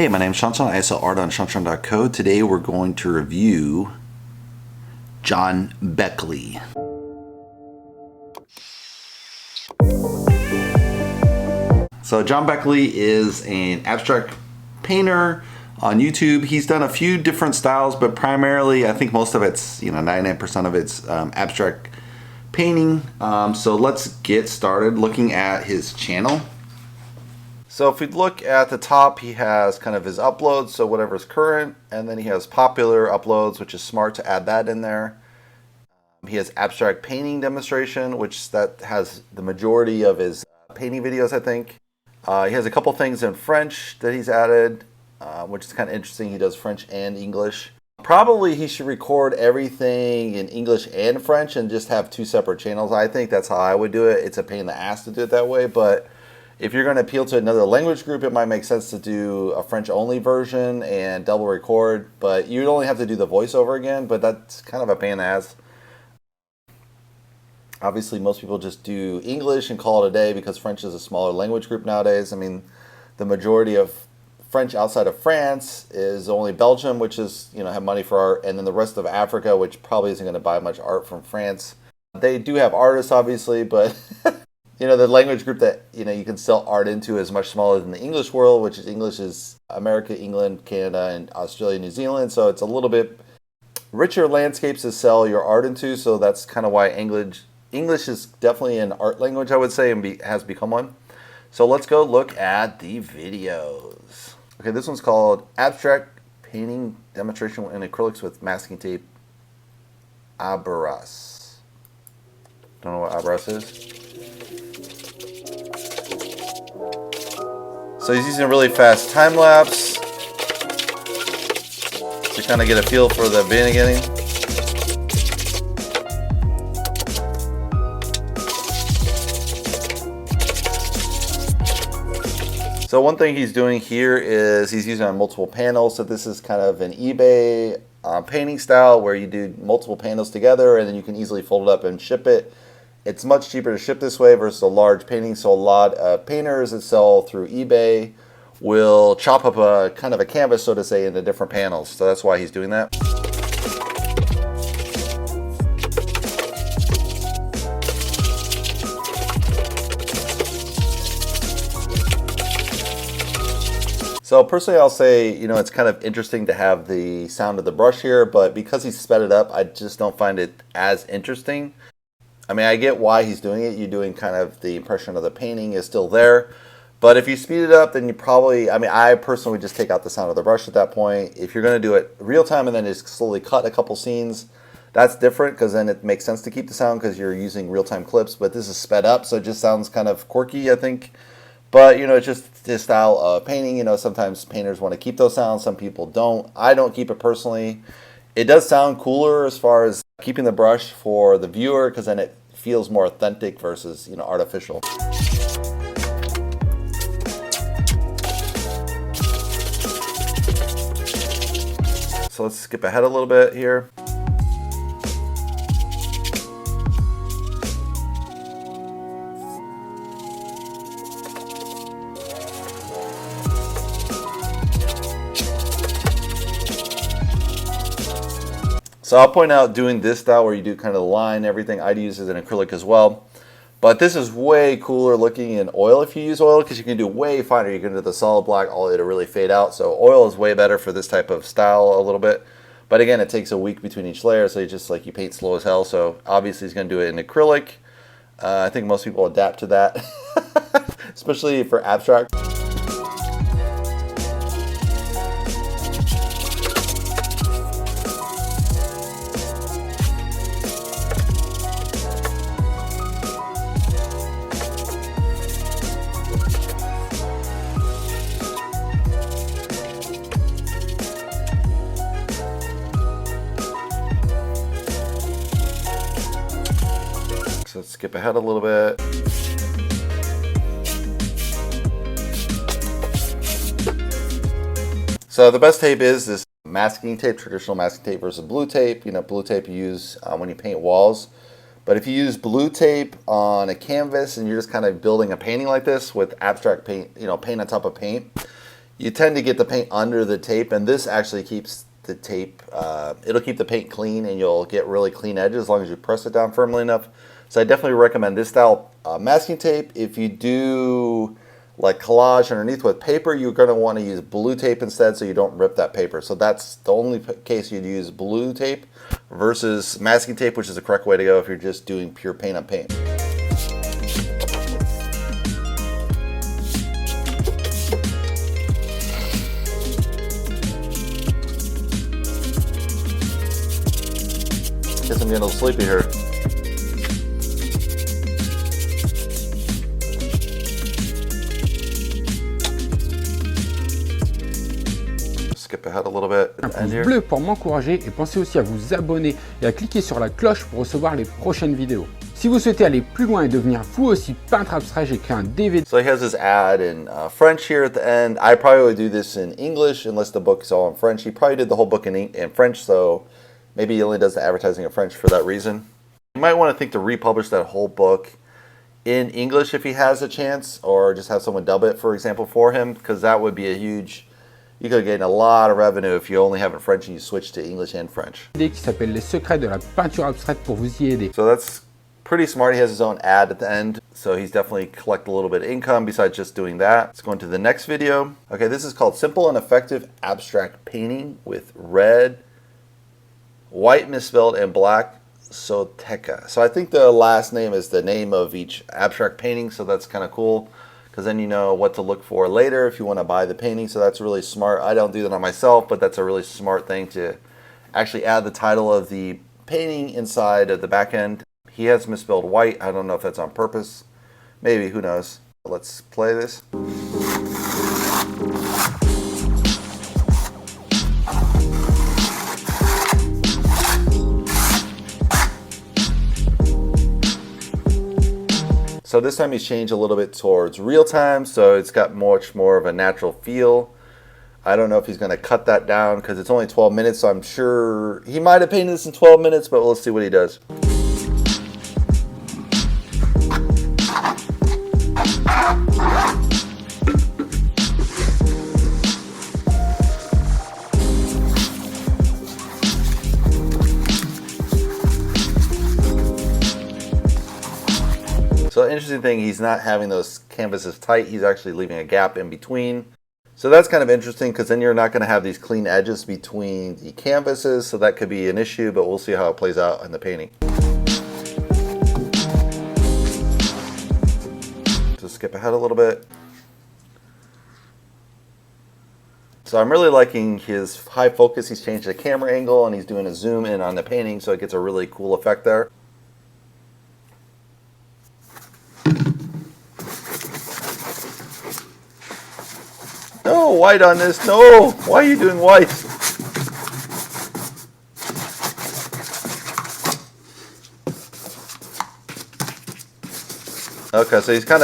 Hey, my name's shawnshawn. I sell art on shawnshawn.co. Today we're going to review John Beckley. So John Beckley is an abstract painter on YouTube. He's done a few different styles, but primarily I think most of it's, 99% of it's abstract painting. So let's get started looking at his channel. So if we look at the top, he has kind of his uploads, so whatever's current, and then he has popular uploads, which is smart to add that in there. He has abstract painting demonstration, which that has the majority of his painting videos, I think. He has a couple things in French that he's added, which is kind of interesting. He does French and English. Probably he should record everything in English and French and just have two separate channels. I think that's how I would do it. It's a pain in the ass to do it that way, but if you're going to appeal to another language group, it might make sense to do a French-only version and double record, but you'd only have to do the voiceover again, but that's kind of a pain in the ass. Obviously, most people just do English and call it a day because French is a smaller language group nowadays. I mean, the majority of French outside of France is only Belgium, which is, have money for art, and then the rest of Africa, which probably isn't going to buy much art from France. They do have artists, obviously, but the language group that you can sell art into is much smaller than the English world, which is English is America, England, Canada, and Australia, New Zealand. So it's a little bit richer landscapes to sell your art into. So that's kind of why English is definitely an art language, I would say, and has become one. So let's go look at the videos. Okay, this one's called Abstract Painting Demonstration in Acrylics with Masking Tape Abaras. Don't know what Abaras is. So he's using a really fast time lapse to kind of get a feel for the beginning. So one thing he's doing here is he's using on multiple panels. So this is kind of an eBay painting style where you do multiple panels together and then you can easily fold it up and ship it. It's much cheaper to ship this way versus a large painting, so a lot of painters that sell through eBay will chop up a kind of a canvas, so to say, into different panels. So that's why he's doing that. So personally, I'll say, it's kind of interesting to have the sound of the brush here, but because he's sped it up, I just don't find it as interesting. I mean, I get why he's doing it. You're doing kind of the impression of the painting is still there. But if you speed it up, then you probably, I personally would just take out the sound of the brush at that point. If you're going to do it real time and then just slowly cut a couple scenes, that's different because then it makes sense to keep the sound because you're using real time clips. But this is sped up, so it just sounds kind of quirky, I think. But, it's just this style of painting. Sometimes painters want to keep those sounds. Some people don't. I don't keep it personally. It does sound cooler as far as keeping the brush for the viewer because then it feels more authentic versus artificial. So let's skip ahead a little bit here. So I'll point out doing this style where you do kind of the line, everything. I'd use it in acrylic as well. But this is way cooler looking in oil if you use oil because you can do way finer. You can do the solid black, it'll really fade out. So oil is way better for this type of style a little bit. But again, it takes a week between each layer. So you paint slow as hell. So obviously he's going to do it in acrylic. I think most people adapt to that, especially for abstract. So let's skip ahead a little bit. So the best tape is this masking tape, traditional masking tape versus blue tape. Blue tape you use when you paint walls. But if you use blue tape on a canvas and you're just kind of building a painting like this with abstract paint, paint on top of paint, you tend to get the paint under the tape, and this actually keeps the tape, it'll keep the paint clean, and you'll get really clean edges as long as you press it down firmly enough. So I definitely recommend this style masking tape. If you do like collage underneath with paper, you're going to want to use blue tape instead so you don't rip that paper. So that's the only case you'd use blue tape versus masking tape, which is the correct way to go if you're just doing pure paint on paint. Guess I'm getting a little sleepy here. Skip ahead a little bit. Un pouce bleu pour m'encourager et pensez aussi à vous abonner et à cliquer sur la cloche pour recevoir les prochaines vidéos. Si vous souhaitez aller plus loin et devenir vous aussi peintre abstrait, j'ai créé un DVD. So he has this ad in French here at the end. I probably would do this in English unless the book is all in French. He probably did the whole book in French, so maybe he only does the advertising in French for that reason. You might want to think to republish that whole book in English if he has a chance, or just have someone dub it, for example, for him, because that would be a huge... You could gain a lot of revenue if you only have it French and you switch to English and French. Qui s'appelle Les secrets de la peinture abstraite pour vous y aider. So that's pretty smart. He has his own ad at the end, so he's definitely collect a little bit of income besides just doing that. Let's go into the next video. Okay, this is called Simple and Effective Abstract Painting with red, white misspelled, and black Soteca. So I think the last name is the name of each abstract painting, so that's kind of cool, because then you know what to look for later if you want to buy the painting. So that's really smart. I don't do that on myself, but that's a really smart thing to actually add the title of the painting inside of the back end. He has misspelled white. I don't know if that's on purpose. Maybe, who knows. Let's play this. So this time he's changed a little bit towards real time, so it's got much more of a natural feel. I don't know if he's going to cut that down because it's only 12 minutes, so I'm sure he might have painted this in 12 minutes, but let's see what he does. So the interesting thing, he's not having those canvases tight, he's actually leaving a gap in between. So that's kind of interesting, because then you're not going to have these clean edges between the canvases, so that could be an issue, but we'll see how it plays out in the painting. Just skip ahead a little bit. So I'm really liking his high focus. He's changed the camera angle and he's doing a zoom in on the painting, so it gets a really cool effect there. No, white on this. No, why are you doing white? Okay, so he's kind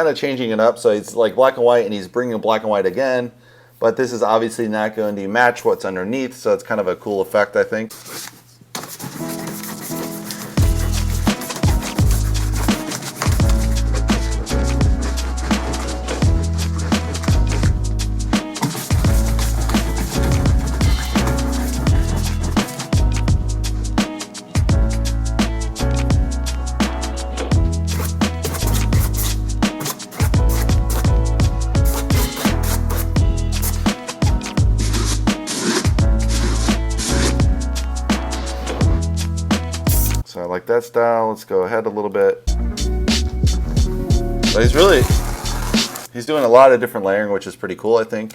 of changing it up. So it's like black and white, and he's bringing black and white again. But this is obviously not going to match what's underneath, so it's kind of a cool effect, I think. So I like that style. Let's go ahead a little bit. So he's doing a lot of different layering, which is pretty cool, I think.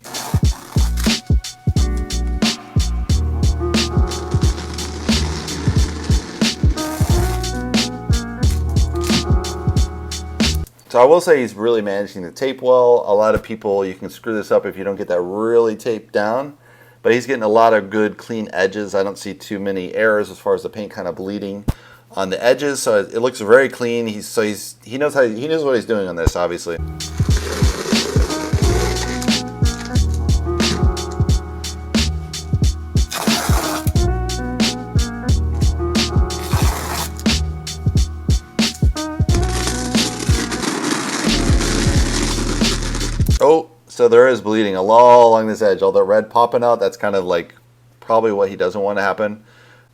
So I will say he's really managing the tape well. A lot of people, you can screw this up if you don't get that really taped down. But he's getting a lot of good clean edges. I don't see too many errors as far as the paint kind of bleeding on the edges, so it looks very clean. He knows what he's doing on this, obviously. Oh, so there is bleeding all along this edge. All the red popping out, that's kind of like probably what he doesn't want to happen.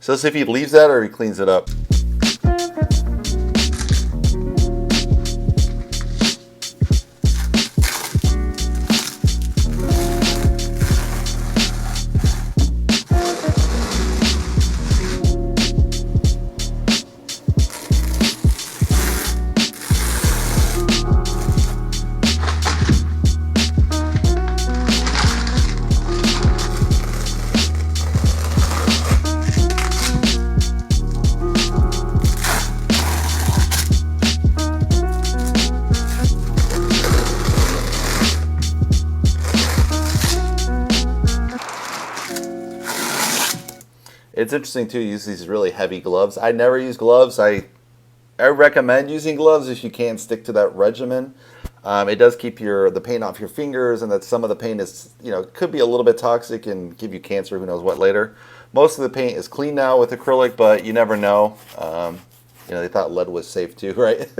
So let's see if he leaves that or he cleans it up. It's interesting too, use these really heavy gloves. I never use gloves. I recommend using gloves if you can stick to that regimen. It does keep the paint off your fingers, and that some of the paint is, could be a little bit toxic and give you cancer, who knows what later. Most of the paint is clean now with acrylic, but you never know. They thought lead was safe too, right?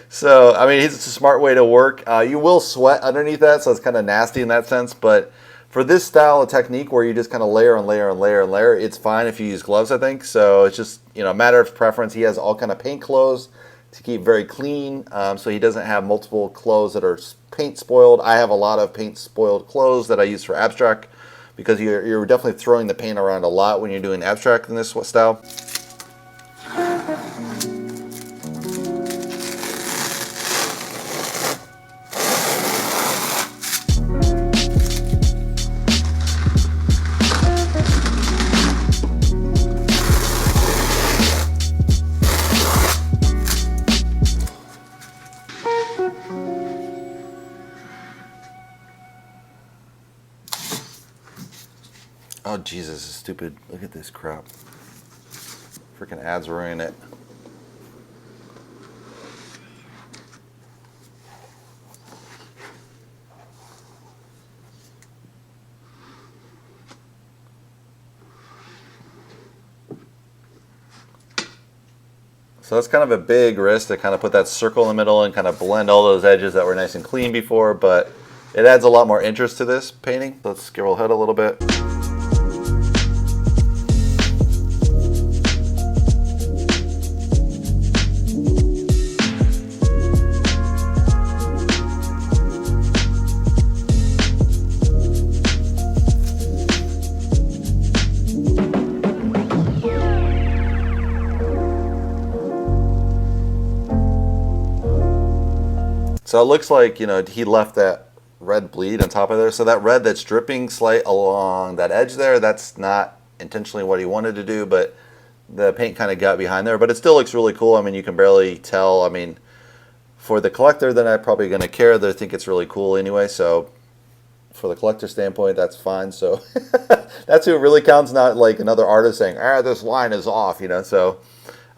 So, I mean, it's a smart way to work. You will sweat underneath that, so it's kind of nasty in that sense, but for this style of technique where you just kind of layer and layer and layer and layer, it's fine if you use gloves, I think. So it's just, a matter of preference. He has all kind of paint clothes to keep very clean, so he doesn't have multiple clothes that are paint spoiled. I have a lot of paint spoiled clothes that I use for abstract, because you're definitely throwing the paint around a lot when you're doing abstract in this style. Oh, Jesus, this is stupid. Look at this crap. Freaking ads ruining it. So that's kind of a big risk to kind of put that circle in the middle and kind of blend all those edges that were nice and clean before, but it adds a lot more interest to this painting. Let's scroll ahead a little bit. So it looks like, he left that red bleed on top of there. So that red that's dripping slight along that edge there, that's not intentionally what he wanted to do, but the paint kind of got behind there. But it still looks really cool. I mean, you can barely tell. I mean, for the collector, they're not probably going to care. They think it's really cool anyway. So for the collector standpoint, that's fine. So that's who it really counts, not like another artist saying, this line is off, So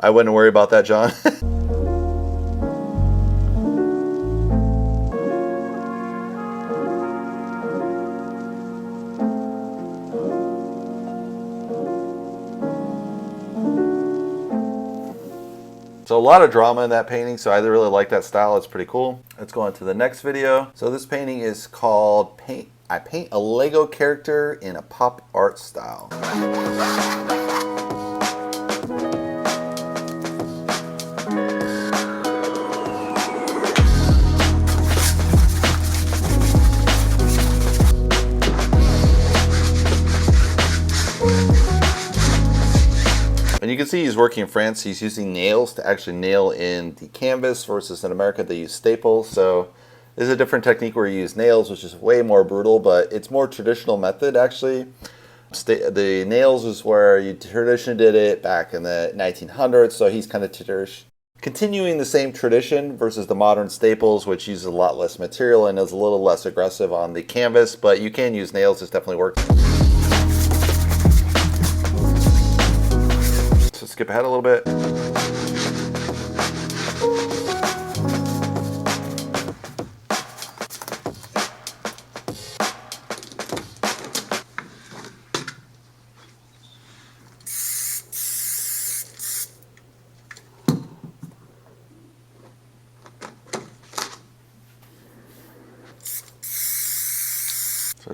I wouldn't worry about that, John. So a lot of drama in that painting, so I really like that style. It's pretty cool. Let's go on to the next video. So this painting is called I Paint a Lego Character in a Pop Art Style. And you can see he's working in France. He's using nails to actually nail in the canvas, versus in America they use staples. So this is a different technique where you use nails, which is way more brutal, but it's more traditional method actually. The nails is where you traditionally did it back in the 1900s. So he's kind of continuing the same tradition versus the modern staples, which uses a lot less material and is a little less aggressive on the canvas. But you can use nails. This definitely works. Skip ahead a little bit.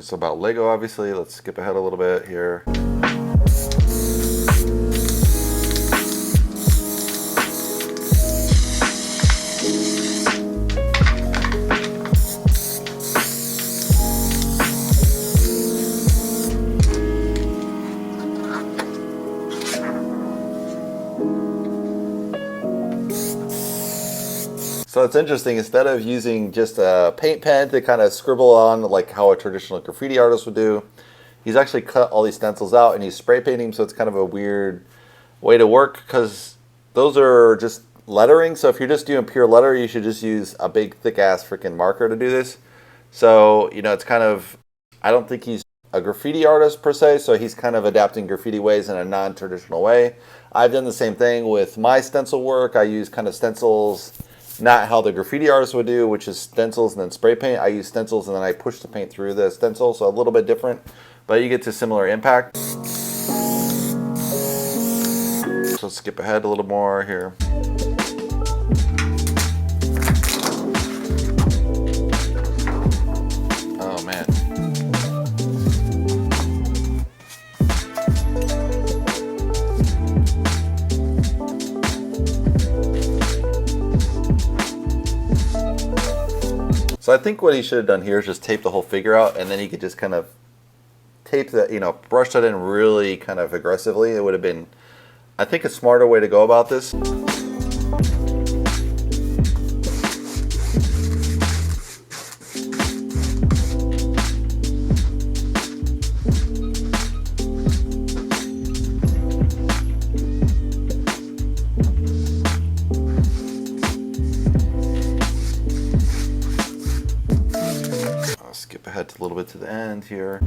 it's about Lego, obviously. Let's skip ahead a little bit here. So it's interesting, instead of using just a paint pen to kind of scribble on like how a traditional graffiti artist would do, he's actually cut all these stencils out and he's spray painting, so it's kind of a weird way to work because those are just lettering. So if you're just doing pure letter, you should just use a big thick ass freaking marker to do this. So, you know, it's kind of, I don't think he's a graffiti artist per se, so he's kind of adapting graffiti ways in a non-traditional way. I've done the same thing with my stencil work. I use kind of stencils, not how the graffiti artist would do, which is stencils and then spray paint. I use stencils and then I push the paint through the stencil, so a little bit different, but you get to similar impact. So let's skip ahead a little more here. Oh man. So I think what he should have done here is just tape the whole figure out, and then he could just kind of tape that, you know, brush that in really kind of aggressively. It would have been, I think, a smarter way to go about this. Skip ahead a little bit to the end here.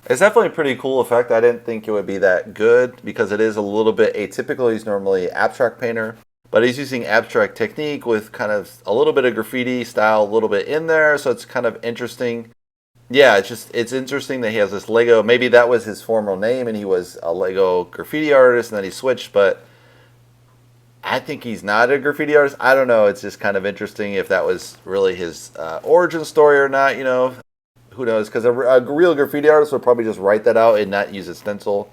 It's definitely a pretty cool effect. I didn't think it would be that good because it is a little bit atypical. He's normally abstract painter, but he's using abstract technique with kind of a little bit of graffiti style, a little bit in there. So it's kind of interesting. Yeah, it's interesting that he has this Lego. Maybe that was his formal name and he was a Lego graffiti artist and then he switched, but I think he's not a graffiti artist. I don't know. It's just kind of interesting if that was really his origin story or not, you know. Who knows? Because a real graffiti artist would probably just write that out and not use a stencil.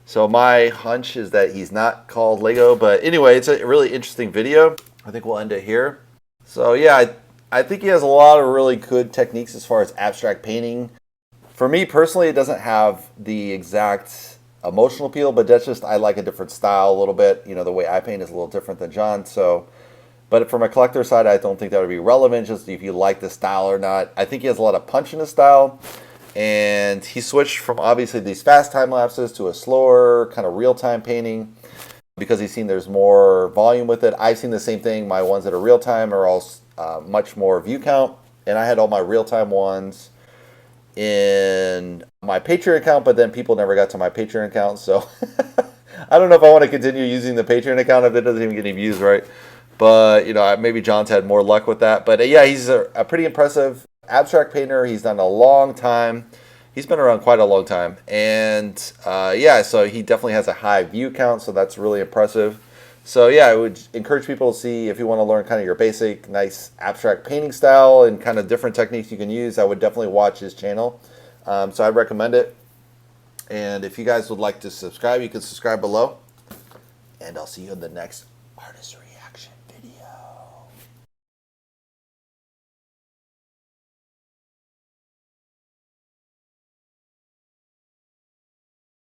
So my hunch is that he's not called Lego. But anyway, it's a really interesting video. I think we'll end it here. So yeah, I think he has a lot of really good techniques as far as abstract painting. For me personally, it doesn't have the exact emotional appeal, but that's just, I like a different style a little bit. You know, the way I paint is a little different than John. So, but from a collector side, I don't think that would be relevant, just if you like the style or not. I think he has a lot of punch in his style, and he switched from obviously these fast time lapses to a slower kind of real-time painting because he's seen there's more volume with it. I've seen the same thing. My ones that are real-time are all much more view count, and I had all my real-time ones in my Patreon account, but then people never got to my Patreon account, so I don't know if I want to continue using the Patreon account if it doesn't even get any views, right? But, you know, maybe John's had more luck with that. But yeah, he's a pretty impressive abstract painter. He's done a long time. He's been around quite a long time. And yeah, so he definitely has a high view count, so that's really impressive. So yeah, I would encourage people to see, if you want to learn kind of your basic, nice abstract painting style and kind of different techniques you can use, I would definitely watch his channel. So I'd recommend it. And if you guys would like to subscribe, you can subscribe below. And I'll see you in the next artistry.